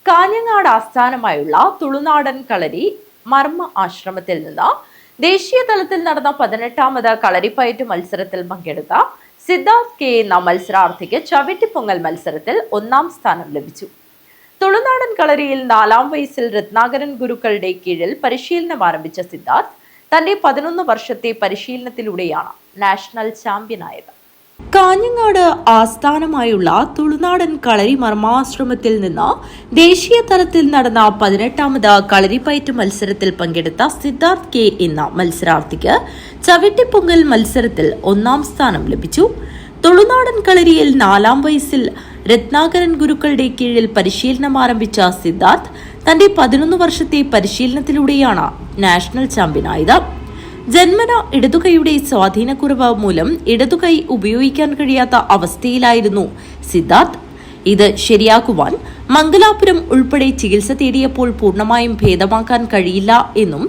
കാഞ്ഞങ്ങാട് ആസ്ഥാനമായുള്ള തുളുനാടൻ കളരി മർമ്മ ആശ്രമത്തിൽ നിന്ന് ദേശീയ തലത്തിൽ നടന്ന 18ാമത് കളരിപ്പയറ്റ് മത്സരത്തിൽ പങ്കെടുത്ത സിദ്ധാർത്ഥ് കെ എന്ന മത്സരാർത്ഥിക്ക് ചവിട്ടിപ്പൊങ്ങൽ മത്സരത്തിൽ 1ാം സ്ഥാനം ലഭിച്ചു. തുളുനാടൻ കളരിയിൽ 4ാം വയസ്സിൽ രത്നാകരൻ ഗുരുക്കളുടെ കീഴിൽ പരിശീലനം ആരംഭിച്ച സിദ്ധാർത്ഥ് തന്റെ 11 വർഷത്തെ പരിശീലനത്തിലൂടെയാണ് നാഷണൽ ചാമ്പ്യനായത്. കാഞ്ഞങ്ങാട് ആസ്ഥാനമായുള്ള തുളുനാടൻ കളരി മർമാശ്രമത്തിൽ നിന്ന് ദേശീയ തലത്തിൽ നടന്ന 18ാമത് കളരിപ്പയറ്റ് മത്സരത്തിൽ പങ്കെടുത്ത സിദ്ധാർത്ഥ് കെ എന്ന മത്സരാർത്ഥിക്ക് ചവിട്ടിപ്പൊങ്ങൽ മത്സരത്തിൽ 1ാം സ്ഥാനം ലഭിച്ചു. തുളുനാടൻ കളരിയിൽ 4ാം വയസ്സിൽ രത്നാകരൻ ഗുരുക്കളുടെ കീഴിൽ പരിശീലനം ആരംഭിച്ച സിദ്ധാർത്ഥ് തന്റെ 11 വർഷത്തെ പരിശീലനത്തിലൂടെയാണ് നാഷണൽ ചാമ്പ്യനായത്. ജന്മന ഇടതുകൈയുടെ സ്വാധീനക്കുറവ് മൂലം ഇടതുകൈ ഉപയോഗിക്കാൻ കഴിയാത്ത അവസ്ഥയിലായിരുന്നു സിദ്ധാർത്ഥ്. ഇത് ശരിയാക്കുവാൻ മംഗലാപുരം ഉൾപ്പെടെ ചികിത്സ തേടിയപ്പോൾ പൂർണ്ണമായും ഭേദമാക്കാൻ കഴിയില്ല എന്നും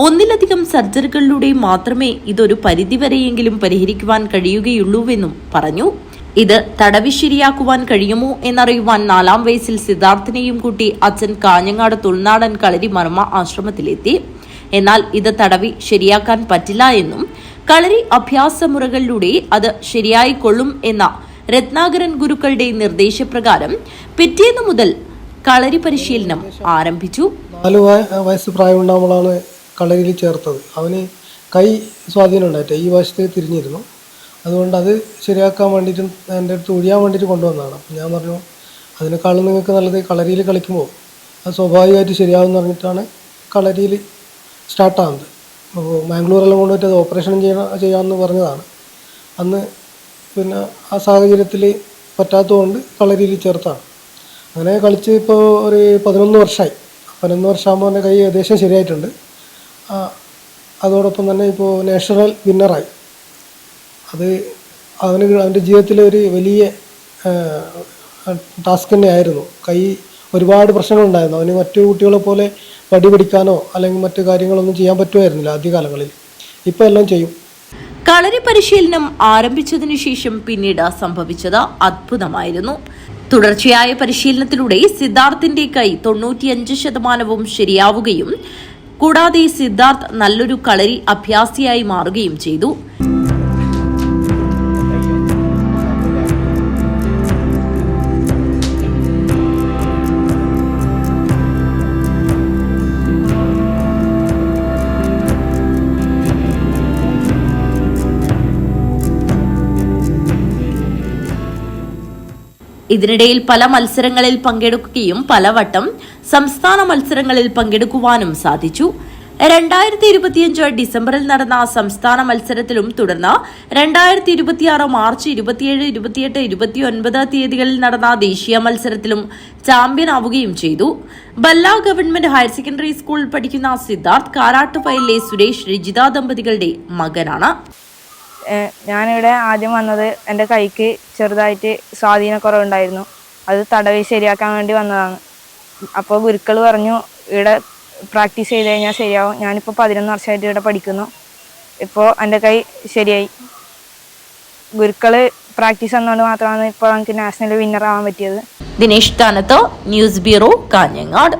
ഒന്നിലധികം സർജറികളിലൂടെ മാത്രമേ ഇതൊരു പരിധിവരെയെങ്കിലും പരിഹരിക്കുവാൻ കഴിയുകയുള്ളൂവെന്നും പറഞ്ഞു. ഇത് തടവി ശരിയാക്കുവാൻ കഴിയുമോ എന്നറിയുവാൻ 4ാം വയസ്സിൽ സിദ്ധാർത്ഥിനെയും കൂട്ടി അച്ഛൻ കാഞ്ഞങ്ങാട് തുളുനാടൻ കളരി മർമ്മ ആശ്രമത്തിലെത്തി. എന്നാൽ ഇത് തടവി ശരിയാക്കാൻ പറ്റില്ല എന്നും കളരി അഭ്യാസ മുറകളിലൂടെ അത് ശരിയായിക്കൊള്ളും എന്ന രത്നാകരൻ ഗുരുക്കളുടെ നിർദ്ദേശപ്രകാരം പിറ്റേന്ന് മുതൽ കളരി പരിശീലനം ആരംഭിച്ചു. 4 വയസ്സ് പ്രായമുണ്ടാകുമ്പോഴാണ് കളരിയിൽ ചേർത്തത്. അവന് കൈ സ്വാധീനം ഉണ്ടായിട്ട് ഈ വശത്ത് തിരിഞ്ഞിരുന്നു. അതുകൊണ്ട് അത് ശരിയാക്കാൻ വേണ്ടിയിട്ട് എൻ്റെ അടുത്ത് ഒഴിയാൻ വേണ്ടിയിട്ട് കൊണ്ടുവന്നതാണ്. അപ്പം ഞാൻ പറഞ്ഞു, അതിനേക്കാളും നിങ്ങൾക്ക് നല്ലത് കളരിയിൽ കളിക്കുമ്പോൾ അത് സ്വാഭാവികമായിട്ട് ശരിയാവുമെന്ന് പറഞ്ഞിട്ടാണ് കളരിയിൽ സ്റ്റാർട്ടാകുന്നത്. അപ്പോൾ മാംഗ്ലൂരെല്ലാം കൊണ്ടുപോയിട്ട് അത് ഓപ്പറേഷൻ ചെയ്യാമെന്ന് പറഞ്ഞതാണ്. അന്ന് പിന്നെ ആ സാഹചര്യത്തിൽ പറ്റാത്തതുകൊണ്ട് കളരിയിൽ ചേർത്താണ്. അങ്ങനെ കളിച്ച് ഇപ്പോൾ ഒരു 11 വർഷമായി. 11 വർഷമാകുമ്പോൾ എൻ്റെ കൈ ഏകദേശം ശരിയായിട്ടുണ്ട്. അതോടൊപ്പം തന്നെ ഇപ്പോൾ നാഷണൽ വിന്നറായി. അത് അവൻ്റെ ജീവിതത്തിലെ ഒരു വലിയ ടാസ്ക് തന്നെയായിരുന്നു. കൈ ഒരുപാട് പ്രശ്നങ്ങളുണ്ടായിരുന്നു. അവന് മറ്റു കുട്ടികളെ പോലെ പടി പിടിക്കാനോ അല്ലെങ്കിൽ മറ്റു കാര്യങ്ങളൊന്നും ചെയ്യാൻ പറ്റുമായിരുന്നില്ല ആദ്യകാലങ്ങളിൽ. ഇപ്പോൾ എല്ലാം ചെയ്യും. കളരി പരിശീലനം ആരംഭിച്ചതിനു ശേഷം പിന്നീട് സംഭവിച്ചത് അത്ഭുതമായിരുന്നു. തുടർച്ചയായ പരിശീലനത്തിലൂടെ സിദ്ധാർത്ഥിന്റെ കൈ 95% ശരിയാവുകയും കൂടാതെ സിദ്ധാർത്ഥ് നല്ലൊരു കളരി അഭ്യാസിയായി മാറുകയും ചെയ്തു. ഇതിനിടയിൽ പല മത്സരങ്ങളിൽ പങ്കെടുക്കുകയും പലവട്ടം സംസ്ഥാന മത്സരങ്ങളിൽ പങ്കെടുക്കുവാനും സാധിച്ചു. 2025 ഡിസംബറിൽ നടന്ന സംസ്ഥാന മത്സരത്തിലും തുടർന്ന് 2026 മാർച്ച് 27, 28, 29 തീയതികളിൽ നടന്ന ദേശീയ മത്സരത്തിലും ചാമ്പ്യനാവുകയും ചെയ്തു. ബല്ല ഗവൺമെന്റ് ഹയർ സെക്കൻഡറി സ്കൂളിൽ പഠിക്കുന്ന സിദ്ധാർത്ഥ് കാരാട്ടുപയലിലെ സുരേഷ് രജിത ദമ്പതികളുടെ മകനാണ്. ഞാനിവിടെ ആദ്യം വന്നത് എൻ്റെ കൈക്ക് ചെറുതായിട്ട് സ്വാധീനക്കുറവുണ്ടായിരുന്നു. അത് തടവി ശരിയാക്കാൻ വേണ്ടി വന്നതാണ്. അപ്പോൾ ഗുരുക്കൾ പറഞ്ഞു, ഇവിടെ പ്രാക്ടീസ് ചെയ്ത് കഴിഞ്ഞാൽ ശരിയാവും. ഞാനിപ്പോൾ 11 വർഷമായിട്ട് ഇവിടെ പഠിക്കുന്നു. ഇപ്പോൾ എൻ്റെ കൈ ശരിയായി. ഗുരുക്കൾ പ്രാക്ടീസ് തന്നുകൊണ്ട് മാത്രമാണ് ഇപ്പോൾ എനിക്ക് നാഷണൽ വിന്നർ ആവാൻ പറ്റിയത്. Dinesh താനത്ത്, news bureau, Kanhangad.